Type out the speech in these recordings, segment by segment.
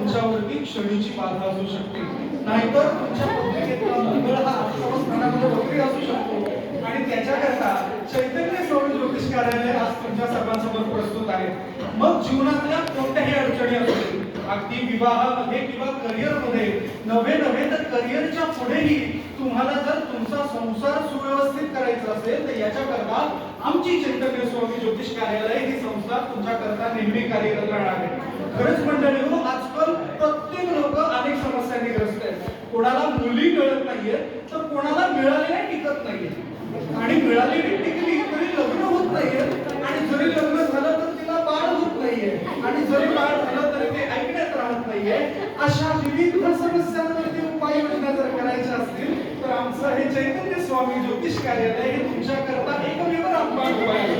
तुमच्यावरती क्षणीची बाधा असू शकते, नाहीतर तुमच्या पत्रिकेतला मंगळ हा अष्टम स्थानामध्ये वक्री असू शकतो. आणि त्याच्याकरता चैतन्य स्वामी ज्योतिष कार्यालय आज तुमच्या सर्वांसमोर प्रस्तुत आहे. मग जीवनातल्या कोणत्याही अडचणी असू दे, अगदी विवाहामध्ये किंवा करिअरमध्ये, नव्हे तर करिअरच्या पुढेही तुम्हाला जर तुमचा संसार सुव्यवस्थित करायचा असेल तर याच्याकरता आमची चैतन्य स्वामी ज्योतिष कार्यालय ही संस्था तुमच्याकरता नेहमी कार्यरत राहणार आहे. खरंच मंडळी हो, आजकाल प्रत्येक लोक अनेक समस्यांनी ग्रस्त आहेत. कोणाला मुली मिळत नाहीयेत तर कोणाला मिळालेल्या टिकत नाहीये, आणि मिळालेली टिकली तरी लग्न होत नाहीये, आणि जरी लग्न झालं तर तिला बाळ होत नाहीये, आणि जरी बाळ झालं तरी ते ऐकण्यात राहत नाहीये. अशा विविध समस्यांवरती उपाययोजना जर करायच्या असतील तर आमचं हे चैतन्य स्वामी ज्योतिष कार्यालय हे तुमच्याकरता एकमेव रामबाण उपाय आहे.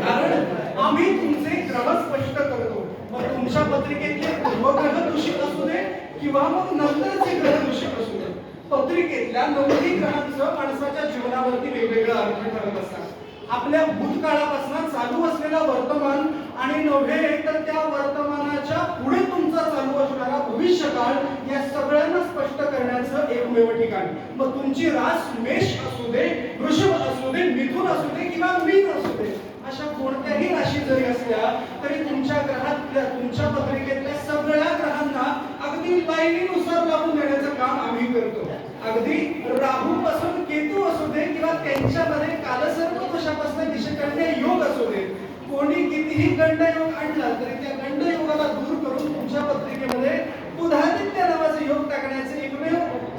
कारण आम्ही तुमचे ग्रह स्पष्ट करतो. मग तुमच्या पत्रिकेतले पूर्वग्रह दूषित असू दे किंवा मग नंतरचे ग्रह दूषित असू दे, पत्रिकेतल्या 9 ग्रहांचं माणसाच्या जीवनावरती वेगवेगळं अर्थ ठरत असतात. आपल्या भूतकाळापासून चालू असलेला वर्तमान आणि नव्हे तर त्या वर्तमानाच्या पुढे तुमचा चालू असणारा भविष्यकाळ या सगळ्यांना स्पष्ट करण्याचं एकमेव ठिकाण. मग तुमची रास मेष असू दे, वृषभ असू दे, मिथुन असू दे किंवा मीन असू दे, अशा कोणत्याही राशी जरी असल्या तरी तुमच्या ग्रहातल्या तुमच्या पत्रिकेतल्या सगळ्या ग्रहांना अगदी लाईनीनुसार लावून देण्याचं काम आम्ही करतो. अगदी राहू पासून केतू असू दे किंवा त्यांच्यामध्ये कालसर्प दोषापासून दिशेकडे योग असू दे, कोणी कितीही गंडयोग आणला तरी त्या गंडयोगाला दूर करून तुमच्या पत्रिकेमध्ये बुधादित्य नावाचे योग टाकण्याचे एकमेव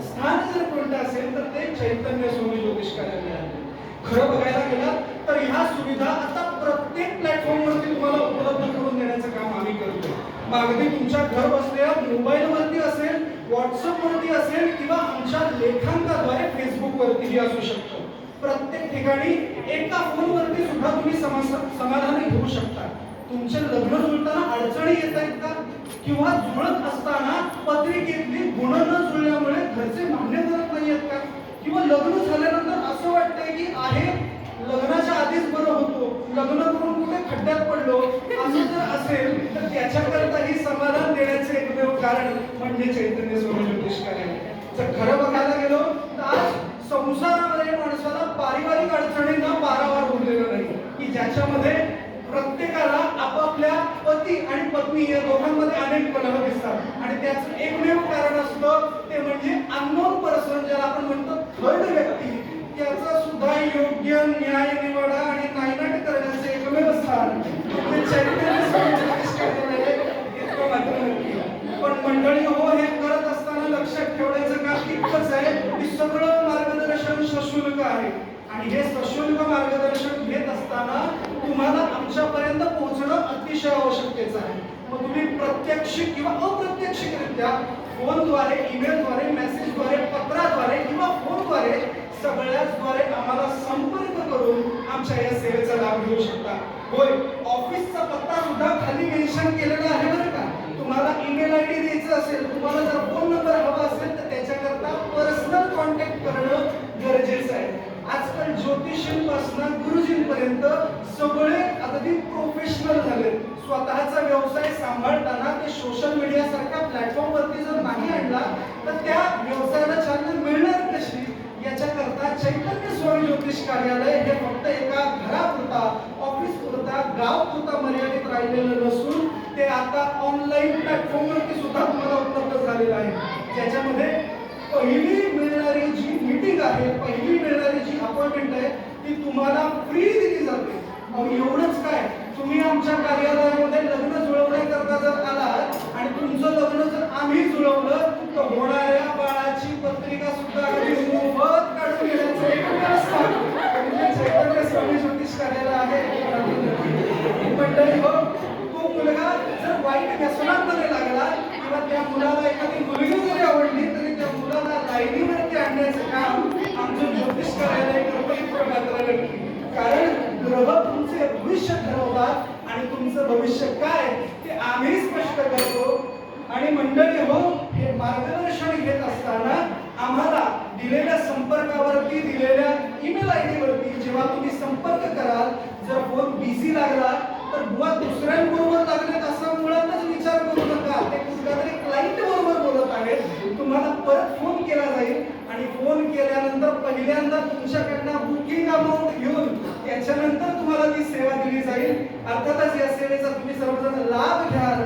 स्थान जर कोणतं असेल तर ते चैतन्य स्वामी ज्योतिष कार्यालय आहे. खरं बघायला गेलं तर ह्या सुविधा आता प्रत्येक प्लॅटफॉर्मवरती तुम्हाला उपलब्ध करून देण्याचं काम आम्ही करतो. मग अगदी तुमच्या घर बसल्या मोबाईलवरती असेल, व्हॉट्सअपवरती असेल किंवा आमच्या लेखांकाद्वारे फेसबुकवरतीही असू शकतो. प्रत्येक ठिकाणी एका फोनवरती सुद्धा तुम्ही समाधानी होऊ शकता. तुमचे लग्न जुळताना अडचणी येत आहेत का, किंवा जुळत असताना पत्रिकेतली गुण न जुळल्यामुळे घरचे मान्य करत नाही आहेत का, किंवा लग्न झाल्यानंतर असं वाटतंय की आहे लग्नाच्या आधीच बरं होतो, लग्न करून कुठे खड्ड्यात पडलो, असं जर असेल तर त्याच्याकरताही समाधान देण्याचे एकमेव कारण म्हणजे चैतन्य स्वामी ज्योतिष कार्यालय. जर खरं बघायला गेलो तर आज संसारामध्ये माणसाला पारिवारिक अडचणींना पारावार उरलेलं नाही, की ज्याच्यामध्ये प्रत्येकाला आपापल्या पती आणि पत्नी या दोघांमध्ये अनेक कलह दिसतात. आणि त्याचं एकमेव कारण असतं ते म्हणजे अननोन पर्सन, ज्याला आपण म्हणतो थर्ड व्यक्ती, त्याचा सुद्धा योग्य न्याय निवडा आणि नायनाट करण्याचे एकमेव स्थान म्हणजे चैतन्य स्वामी ज्योतिष कार्यालय इतकं मात्र नक्की. पण मंडळी हो, हे करत असताना लक्षात ठेवण्याचं काम इतकंच आहे की सगळं मार्गदर्शन सशुल्क आहे, आणि हे सशुल्क मार्गदर्शन घेत असताना तुम्हाला आमच्यापर्यंत पोहोचणं अतिशय आवश्यकतेचं आहे. मग तुम्ही प्रत्यक्ष किंवा अप्रत्यक्षरित्या फोनद्वारे, ईमेलद्वारे, मेसेजद्वारे, पत्राद्वारे किंवा फोनद्वारे सगळ्याचद्वारे आम्हाला संपर्क करून आमच्या या सेवेचा लाभ घेऊ शकता. होय, ऑफिसचा पत्ता सुद्धा खाली मेन्शन केलेला आहे बरं का. तुम्हाला ईमेल आयडी द्यायचं असेल, तुम्हाला जर फोन नंबर हवा असेल तर त्याच्याकरता पर्सनल कॉन्टॅक्ट करणं गरजेचं आहे. आजकाल ज्योतिषींपासून गुरुजींपर्यंत सगळे अगदी प्रोफेशनल झाले. स्वतःचा व्यवसाय सांभाळताना ते सोशल मीडिया सारख्या प्लॅटफॉर्मवरती जर नाही आणला तर त्या व्यवसायाला चालना मिळणार कशी, याच्याकरता चैतन्य स्वामी ज्योतिष कार्यालय हे फक्त एका घरापुरता, ऑफिस पुरता, गाव पुरता मर्यादित राहिलेलं नसून ते आता ऑनलाईन प्लॅटफॉर्मवरती सुद्धा तुम्हाला उपलब्ध झालेलं आहे. ज्याच्यामध्ये पहिली मिळणारी जी मीटिंग आहे, पहिली मिळणारी जी अपॉइंटमेंट आहे ती तुम्हाला फ्री दिली जाते. मग एवढंच काय, तुम्ही आमच्या कार्यालयामध्ये लग्न जुळवण्याकरता जर आलात आणि तुमचं लग्न जर आम्ही जुळवलं तर होणाऱ्या बाळाची पत्रिका सुद्धा अगदी मोफत काढून घेण्याचं एक व्यवस्था म्हणजे चैतन्य स्वामी ज्योतिष कार्यालय आहे. मंडळी हो, तो मुलगा जर वाईट व्यसनांमध्ये लागला किंवा त्या मुलाला एखादी मुलगी जरी आवडली तरी त्या मुलाला लाईनीवरती आणण्याचं काम आमचं ज्योतिष कार्यालय करतं. इतकं मात्र नक्की, कारण ग्रह तुमचे भविष्य ठरवतात आणि तुमचं भविष्य काय ते आम्ही स्पष्ट करतो. आणि मंडळी हो, हे मार्गदर्शन घेत असताना आम्हाला दिलेल्या संपर्कावरती, दिलेल्या ईमेल आयडी वरती जेव्हा तुम्ही संपर्क कराल, जर फोन बिझी लागला तर बुवा दुसऱ्यांबरोबर लागले असा मुळातच विचार करू नका. ते कुठल्यातरी परत फोन केला जाईल आणि फोन केल्यानंतर पहिल्यांदा तुमच्याकडनं बुकिंग अमाऊंट घेऊन त्याच्यानंतर तुम्हाला ती सेवा दिली जाईल. अर्थातच या सेवेचा तुम्ही सर्वजण लाभ घ्याल